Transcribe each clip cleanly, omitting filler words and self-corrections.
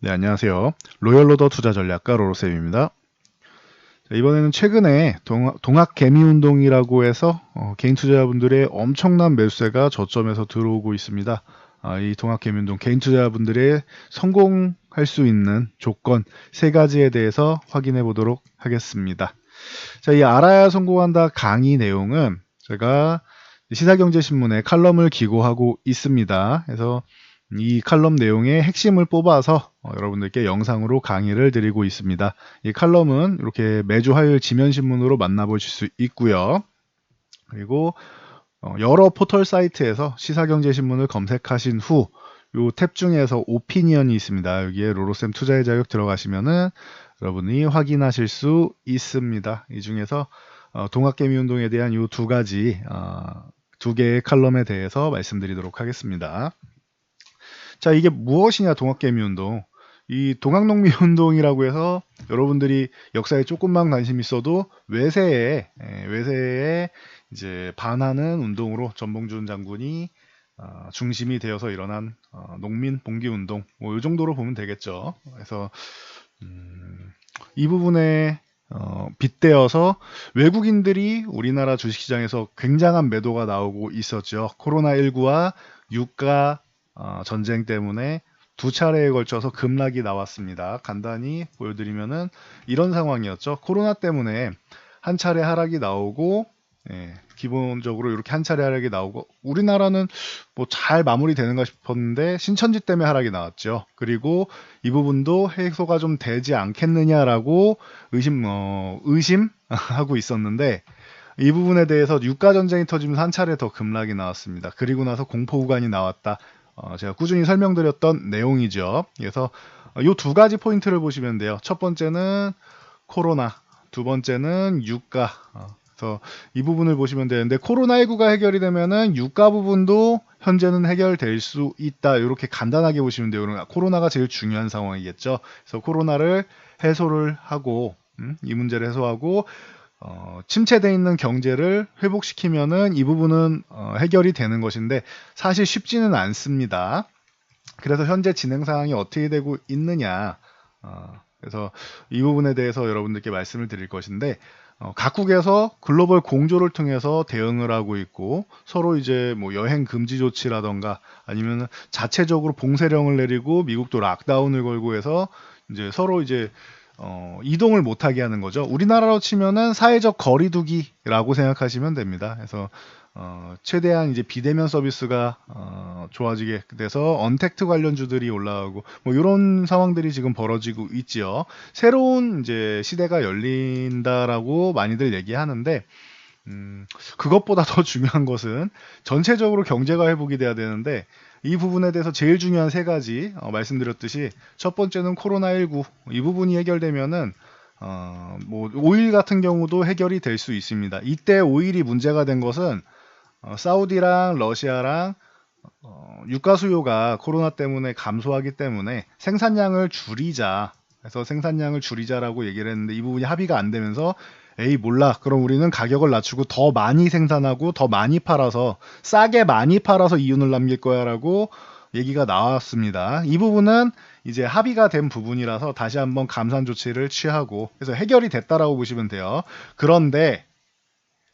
네, 안녕하세요. 로열로더 투자전략가 로로쌤입니다. 자, 이번에는 최근에 동학개미운동이라고 해서 개인 투자자분들의 엄청난 매수세가 저점에서 들어오고 있습니다. 이 동학개미운동 개인 투자자분들의 성공할 수 있는 조건 세 가지에 대해서 확인해 보도록 하겠습니다. 자, 이 알아야 성공한다 강의 내용은 제가 시사경제신문에 칼럼을 기고하고 있습니다. 그래서 이 칼럼 내용의 핵심을 뽑아서 여러분들께 영상으로 강의를 드리고 있습니다. 이 칼럼은 이렇게 매주 화요일 지면신문으로 만나보실 수 있고요. 그리고 여러 포털 사이트에서 시사경제신문을 검색하신 후 요 탭 중에서 오피니언이 있습니다. 여기에 로로쌤 투자의 자격 들어가시면은 여러분이 확인하실 수 있습니다. 이 중에서 동학개미운동에 대한 이 두 가지 두 개의 칼럼에 대해서 말씀드리도록 하겠습니다. 자, 이게 무엇이냐, 동학개미운동. 이 동학농민운동이라고 해서 여러분들이 역사에 조금만 관심 있어도 외세에 이제 반하는 운동으로 전봉준 장군이 중심이 되어서 일어난 농민 봉기운동, 뭐 이 정도로 보면 되겠죠. 그래서 이 부분에 빗대어서 외국인들이 우리나라 주식시장에서 굉장한 매도가 나오고 있었죠. 코로나19와 유가 전쟁 때문에 두 차례에 걸쳐서 급락이 나왔습니다. 간단히 보여드리면은 이런 상황이었죠. 코로나 때문에 한 차례 하락이 나오고, 기본적으로 이렇게 한 차례 하락이 나오고, 우리나라는 뭐 잘 마무리되는가 싶었는데 신천지 때문에 하락이 나왔죠. 그리고 이 부분도 해소가 좀 되지 않겠느냐라고 의심하고 있었는데, 이 부분에 대해서 유가 전쟁이 터지면서 한 차례 더 급락이 나왔습니다. 그리고 나서 공포 구간이 나왔다. 제가 꾸준히 설명드렸던 내용이죠. 그래서 이 두 가지 포인트를 보시면 돼요. 첫 번째는 코로나, 두 번째는 유가. 그래서 이 부분을 보시면 되는데, 코로나19가 해결이 되면은 유가 부분도 현재는 해결될 수 있다. 이렇게 간단하게 보시면 돼요. 코로나가 제일 중요한 상황이겠죠. 그래서 코로나를 해소를 하고, 이 문제를 해소하고 침체되어 있는 경제를 회복시키면은 이 부분은 해결이 되는 것인데, 사실 쉽지는 않습니다. 그래서 현재 진행 상황이 어떻게 되고 있느냐, 그래서 이 부분에 대해서 여러분들께 말씀을 드릴 것인데, 각국에서 글로벌 공조를 통해서 대응을 하고 있고, 서로 이제 뭐 여행 금지 조치라던가 아니면 자체적으로 봉쇄령을 내리고 미국도 락다운을 걸고 해서 이제 서로 이제 이동을 못하게 하는 거죠. 우리나라로 치면은 사회적 거리두기라고 생각하시면 됩니다. 그래서 최대한 이제 비대면 서비스가 좋아지게 돼서 언택트 관련주들이 올라가고 뭐 이런 상황들이 지금 벌어지고 있지요. 새로운 이제 시대가 열린다라고 많이들 얘기하는데, 그것보다 더 중요한 것은 전체적으로 경제가 회복이 돼야 되는데, 이 부분에 대해서 제일 중요한 세 가지 말씀드렸듯이, 첫 번째는 코로나19, 이 부분이 해결되면은 뭐 오일 같은 경우도 해결이 될 수 있습니다. 이때 오일이 문제가 된 것은 사우디랑 러시아랑 유가 수요가 코로나 때문에 감소하기 때문에 생산량을 줄이자, 그래서 생산량을 줄이자라고 얘기를 했는데, 이 부분이 합의가 안 되면서 에이 몰라, 그럼 우리는 가격을 낮추고 더 많이 생산하고 더 많이 팔아서 싸게 많이 팔아서 이윤을 남길 거야 라고 얘기가 나왔습니다. 이 부분은 이제 합의가 된 부분이라서 다시 한번 감산 조치를 취하고, 그래서 해결이 됐다라고 보시면 돼요. 그런데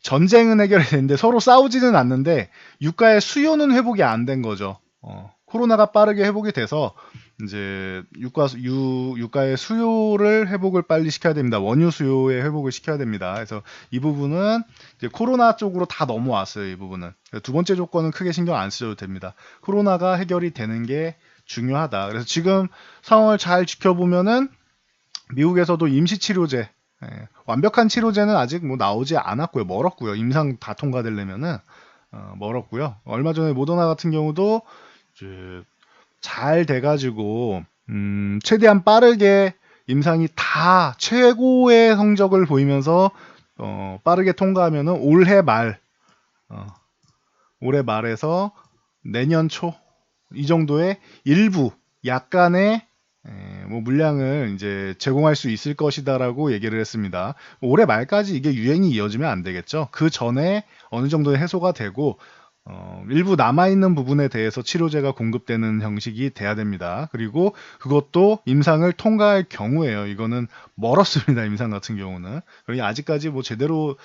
전쟁은 해결이 됐는데 서로 싸우지는 않는데 유가의 수요는 회복이 안 된 거죠. 코로나가 빠르게 회복이 돼서 이제 유가의 수요를 회복을 빨리 시켜야 됩니다. 원유 수요의 회복을 시켜야 됩니다. 그래서 이 부분은 이제 코로나 쪽으로 다 넘어왔어요. 이 부분은. 두 번째 조건은 크게 신경 안 쓰셔도 됩니다. 코로나가 해결이 되는 게 중요하다. 그래서 지금 상황을 잘 지켜보면은 미국에서도 임시치료제, 완벽한 치료제는 아직 뭐 나오지 않았고요. 멀었고요. 임상 다 통과되려면은 멀었고요. 얼마 전에 모더나 같은 경우도 이제 잘 돼가지고 최대한 빠르게 임상이 다 최고의 성적을 보이면서 빠르게 통과하면은 올해 말에서 내년 초 이 정도의 일부 약간의 뭐 물량을 이제 제공할 수 있을 것이다라고 얘기를 했습니다. 올해 말까지 이게 유행이 이어지면 안 되겠죠. 그 전에 어느 정도 해소가 되고 일부 남아있는 부분에 대해서 치료제가 공급되는 형식이 돼야 됩니다. 그리고 그것도 임상을 통과할 경우에요. 이거는 멀었습니다. 임상 같은 경우는. 그러니 아직까지 뭐 제대로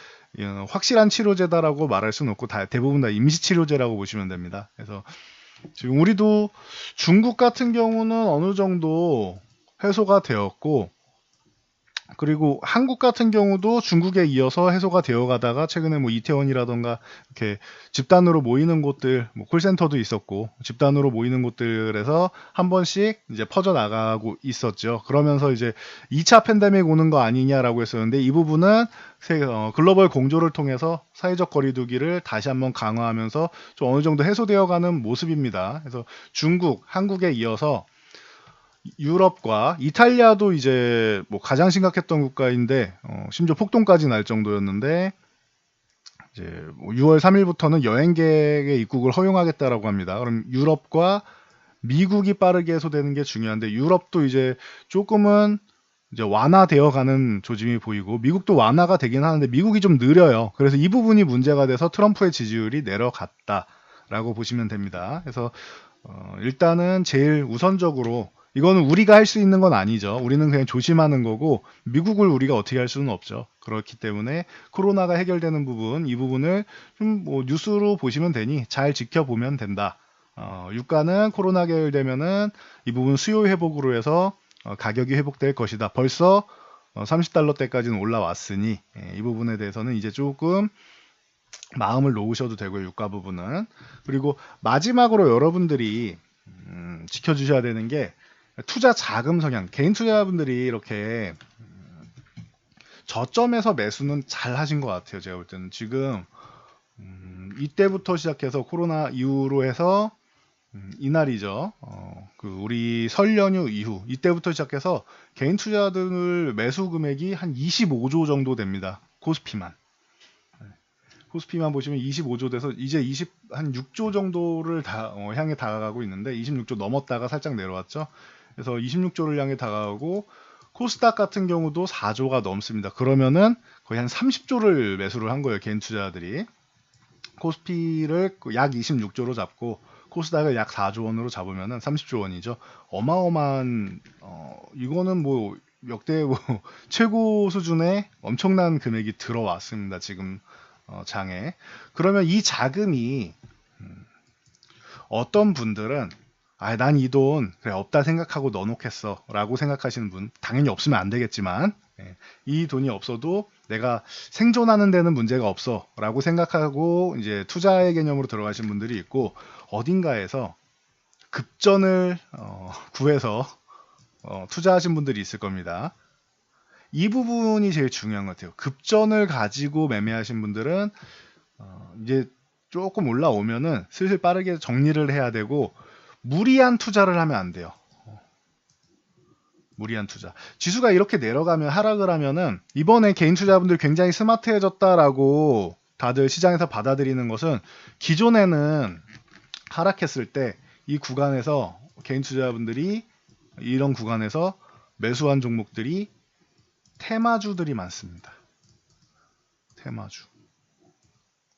확실한 치료제다라고 말할 수는 없고 대부분 다 임시 치료제라고 보시면 됩니다. 그래서 지금 우리도 중국 같은 경우는 어느 정도 해소가 되었고, 그리고 한국 같은 경우도 중국에 이어서 해소가 되어 가다가 최근에 뭐 이태원이라던가 이렇게 집단으로 모이는 곳들, 뭐 콜센터도 있었고 집단으로 모이는 곳들에서 한 번씩 이제 퍼져 나가고 있었죠. 그러면서 이제 2차 팬데믹 오는 거 아니냐라고 했었는데, 이 부분은 글로벌 공조를 통해서 사회적 거리두기를 다시 한번 강화하면서 좀 어느 정도 해소되어 가는 모습입니다. 그래서 중국, 한국에 이어서 유럽과 이탈리아도 이제 뭐 가장 심각했던 국가인데, 심지어 폭동까지 날 정도였는데, 이제 뭐 6월 3일부터는 여행객의 입국을 허용하겠다라고 합니다. 그럼 유럽과 미국이 빠르게 해소되는 게 중요한데, 유럽도 이제 조금은 이제 완화되어 가는 조짐이 보이고, 미국도 완화가 되긴 하는데 미국이 좀 느려요. 그래서 이 부분이 문제가 돼서 트럼프의 지지율이 내려갔다라고 보시면 됩니다. 그래서 일단은 제일 우선적으로, 이거는 우리가 할 수 있는 건 아니죠. 우리는 그냥 조심하는 거고 미국을 우리가 어떻게 할 수는 없죠. 그렇기 때문에 코로나가 해결되는 부분, 이 부분을 좀 뭐 뉴스로 보시면 되니 잘 지켜보면 된다. 유가는 코로나 해결되면은 이 부분 수요 회복으로 해서 가격이 회복될 것이다. 벌써 30달러대까지는 올라왔으니, 이 부분에 대해서는 이제 조금 마음을 놓으셔도 되고요. 유가 부분은. 그리고 마지막으로 여러분들이 지켜주셔야 되는 게 투자 자금 성향. 개인 투자자분들이 이렇게 저점에서 매수는 잘 하신 것 같아요. 제가 볼 때는 지금 이때부터 시작해서 코로나 이후로 해서 이날이죠. 그 우리 설 연휴 이후 이때부터 시작해서 개인 투자들 매수 금액이 한 25조 정도 됩니다. 코스피만. 코스피만 보시면 25조 돼서 이제 한 6조 정도를 향해 다가가고 있는데, 26조 넘었다가 살짝 내려왔죠. 그래서 26조를 향해 다가가고, 코스닥 같은 경우도 4조가 넘습니다. 그러면은 거의 한 30조를 매수를 한 거예요, 개인 투자자들이. 코스피를 약 26조로 잡고 코스닥을 약 4조 원으로 잡으면은 30조 원이죠. 어마어마한, 이거는 뭐 역대 뭐 최고 수준의 엄청난 금액이 들어왔습니다. 지금 장에. 그러면 이 자금이, 어떤 분들은 난 이 돈 그래 없다 생각하고 넣어놓겠어 라고 생각하시는 분, 당연히 없으면 안 되겠지만, 이 돈이 없어도 내가 생존하는 데는 문제가 없어 라고 생각하고 이제 투자의 개념으로 들어가신 분들이 있고, 어딘가에서 급전을 구해서 투자하신 분들이 있을 겁니다. 이 부분이 제일 중요한 것 같아요. 급전을 가지고 매매하신 분들은 이제 조금 올라오면은 슬슬 빠르게 정리를 해야 되고, 무리한 투자를 하면 안 돼요. 무리한 투자. 지수가 이렇게 내려가면, 하락을 하면은, 이번에 개인 투자분들 굉장히 스마트해졌다라고 다들 시장에서 받아들이는 것은, 기존에는 하락했을 때 이 구간에서 개인 투자분들이 이런 구간에서 매수한 종목들이 테마주들이 많습니다. 테마주.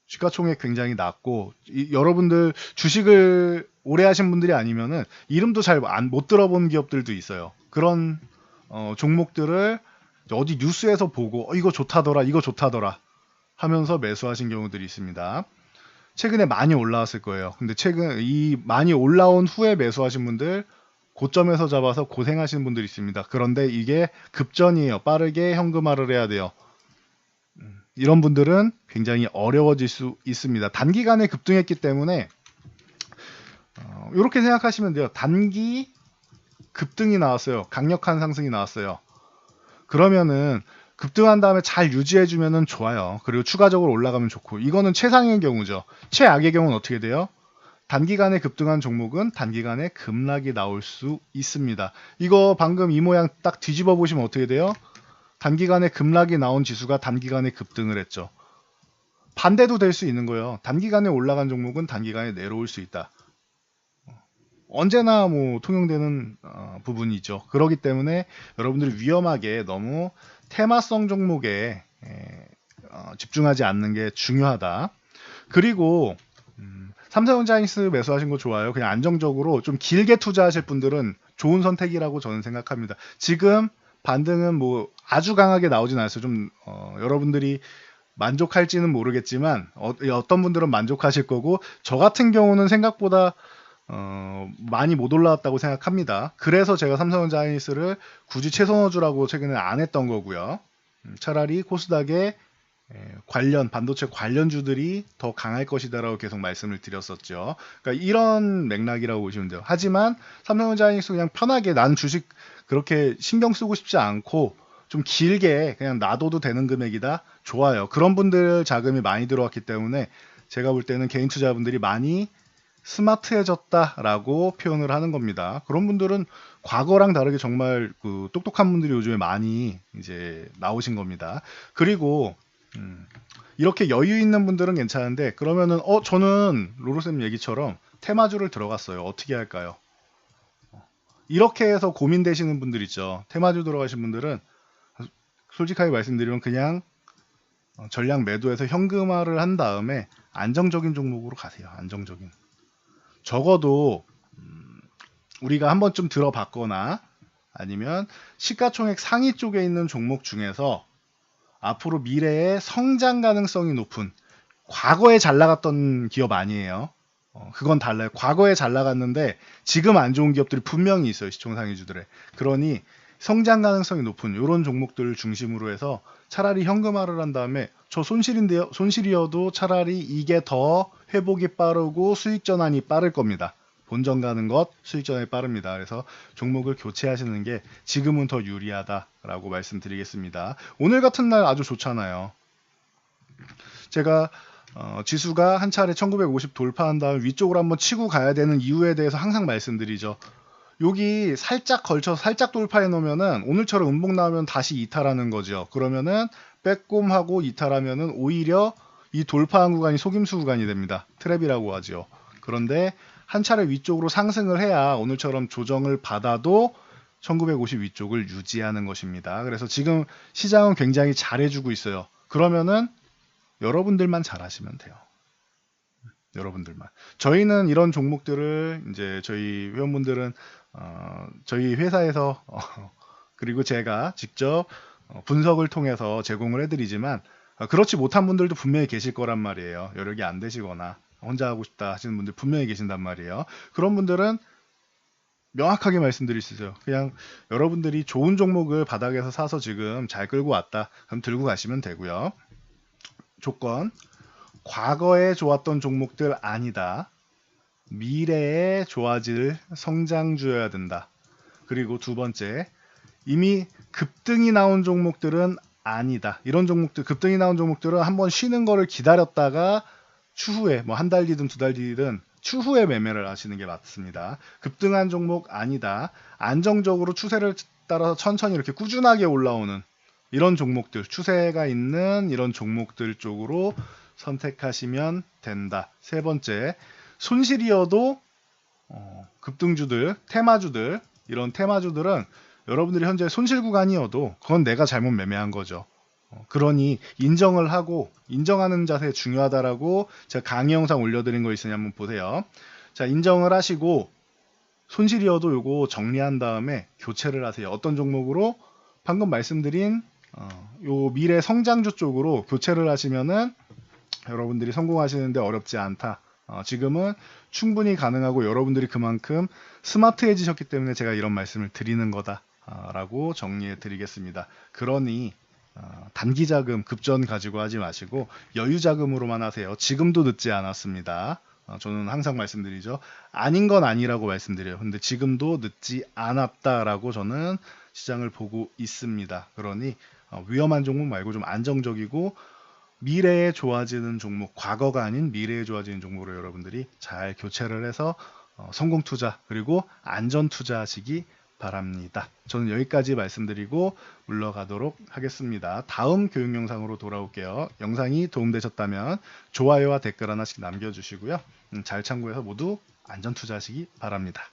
시가총액 굉장히 낮고, 여러분들 주식을 오래 하신 분들이 아니면은 이름도 잘 못 들어본 기업들도 있어요. 그런 종목들을 어디 뉴스에서 보고 이거 좋다더라, 이거 좋다더라 하면서 매수하신 경우들이 있습니다. 최근에 많이 올라왔을 거예요. 근데 최근 이 많이 올라온 후에 매수하신 분들, 고점에서 잡아서 고생하시는 분들이 있습니다. 그런데 이게 급전이에요. 빠르게 현금화를 해야 돼요. 이런 분들은 굉장히 어려워질 수 있습니다. 단기간에 급등했기 때문에 이렇게 생각하시면 돼요. 단기 급등이 나왔어요. 강력한 상승이 나왔어요. 그러면은 급등한 다음에 잘 유지해주면은 좋아요. 그리고 추가적으로 올라가면 좋고, 이거는 최상의 경우죠. 최악의 경우는 어떻게 돼요? 단기간에 급등한 종목은 단기간에 급락이 나올 수 있습니다. 이거 방금 이 모양 딱 뒤집어 보시면 어떻게 돼요? 단기간에 급락이 나온 지수가 단기간에 급등을 했죠. 반대도 될 수 있는 거예요. 단기간에 올라간 종목은 단기간에 내려올 수 있다. 언제나 뭐 통용되는 부분이죠. 그렇기 때문에 여러분들이 위험하게 너무 테마성 종목에 집중하지 않는 게 중요하다. 그리고 삼성전자인스 매수하신 거 좋아요. 그냥 안정적으로 좀 길게 투자하실 분들은 좋은 선택이라고 저는 생각합니다. 지금 반등은 뭐 아주 강하게 나오진 않았어요. 좀 여러분들이 만족할지는 모르겠지만 어떤 분들은 만족하실 거고, 저 같은 경우는 생각보다 많이 못 올라왔다고 생각합니다. 그래서 제가 삼성전자인스를 굳이 최선호주라고 최근에 안 했던 거고요. 차라리 코스닥의 반도체 관련주들이 더 강할 것이다라고 계속 말씀을 드렸었죠. 그러니까 이런 맥락이라고 보시면 돼요. 하지만 삼성전자인스 그냥 편하게 난 주식 그렇게 신경 쓰고 싶지 않고 좀 길게 그냥 놔둬도 되는 금액이다. 좋아요. 그런 분들 자금이 많이 들어왔기 때문에 제가 볼 때는 개인 투자분들이 많이 스마트해졌다라고 표현을 하는 겁니다. 그런 분들은 과거랑 다르게 정말 그 똑똑한 분들이 요즘에 많이 이제 나오신 겁니다. 그리고 이렇게 여유 있는 분들은 괜찮은데, 그러면은 저는 로로쌤 얘기처럼 테마주를 들어갔어요. 어떻게 할까요? 이렇게 해서 고민되시는 분들 있죠. 테마주 들어가신 분들은 솔직하게 말씀드리면 그냥 전량 매도해서 현금화를 한 다음에 안정적인 종목으로 가세요. 안정적인. 적어도 우리가 한 번쯤 들어봤거나 아니면 시가총액 상위 쪽에 있는 종목 중에서 앞으로 미래에 성장 가능성이 높은, 과거에 잘 나갔던 기업 아니에요. 그건 달라요. 과거에 잘 나갔는데 지금 안 좋은 기업들이 분명히 있어요. 시총상위주들에. 그러니 성장 가능성이 높은 이런 종목들을 중심으로 해서 차라리 현금화를 한 다음에, 저 손실인데요. 손실이어도 차라리 이게 더 회복이 빠르고 수익 전환이 빠를 겁니다. 본전 가는 것, 수익 전환이 빠릅니다. 그래서 종목을 교체하시는 게 지금은 더 유리하다라고 말씀드리겠습니다. 오늘 같은 날 아주 좋잖아요. 제가 지수가 한 차례 1950 돌파한 다음 위쪽으로 한번 치고 가야 되는 이유에 대해서 항상 말씀드리죠. 여기 살짝 걸쳐서 살짝 돌파해 놓으면은 오늘처럼 음봉 나오면 다시 이탈하는 거죠. 그러면은 빼꼼하고 이탈하면은 오히려 이 돌파한 구간이 속임수 구간이 됩니다. 트랩이라고 하죠. 그런데 한 차례 위쪽으로 상승을 해야 오늘처럼 조정을 받아도 1950 위쪽을 유지하는 것입니다. 그래서 지금 시장은 굉장히 잘해주고 있어요. 그러면은 여러분들만 잘하시면 돼요. 여러분들만. 저희는 이런 종목들을 이제 저희 회원분들은 저희 회사에서 그리고 제가 직접 분석을 통해서 제공을 해드리지만, 그렇지 못한 분들도 분명히 계실 거란 말이에요. 여력이 안 되시거나 혼자 하고 싶다 하시는 분들 분명히 계신단 말이에요. 그런 분들은 명확하게 말씀드릴 수 있어요. 그냥 여러분들이 좋은 종목을 바닥에서 사서 지금 잘 끌고 왔다. 그럼 들고 가시면 되고요. 조건, 과거에 좋았던 종목들 아니다. 미래에 좋아질 성장주여야 된다. 그리고 두 번째, 이미 급등이 나온 종목들은 아니다. 이런 종목들, 급등이 나온 종목들은 한번 쉬는 거를 기다렸다가 추후에 뭐 한 달 뒤든 두 달 뒤든 추후에 매매를 하시는 게 맞습니다. 급등한 종목 아니다. 안정적으로 추세를 따라서 천천히 이렇게 꾸준하게 올라오는 이런 종목들, 추세가 있는 이런 종목들 쪽으로 선택하시면 된다. 세 번째, 손실이어도 급등주들, 테마주들, 이런 테마주들은 여러분들이 현재 손실 구간이어도 그건 내가 잘못 매매한 거죠. 그러니 인정을 하고, 인정하는 자세 중요하다라고 제가 강의 영상 올려드린 거 있으니 한번 보세요. 자, 인정을 하시고 손실이어도 요거 정리한 다음에 교체를 하세요. 어떤 종목으로? 방금 말씀드린 요 미래 성장주 쪽으로 교체를 하시면은 여러분들이 성공하시는데 어렵지 않다. 지금은 충분히 가능하고 여러분들이 그만큼 스마트해지셨기 때문에 제가 이런 말씀을 드리는 거다라고 정리해 드리겠습니다. 그러니 단기 자금 급전 가지고 하지 마시고 여유 자금으로만 하세요. 지금도 늦지 않았습니다. 저는 항상 말씀드리죠. 아닌 건 아니라고 말씀드려요. 근데 지금도 늦지 않았다라고 저는 시장을 보고 있습니다. 그러니 위험한 종목 말고 좀 안정적이고 미래에 좋아지는 종목, 과거가 아닌 미래에 좋아지는 종목으로 여러분들이 잘 교체를 해서 성공 투자 그리고 안전 투자하시기 바랍니다. 저는 여기까지 말씀드리고 물러가도록 하겠습니다. 다음 교육 영상으로 돌아올게요. 영상이 도움되셨다면 좋아요와 댓글 하나씩 남겨주시고요. 잘 참고해서 모두 안전 투자하시기 바랍니다.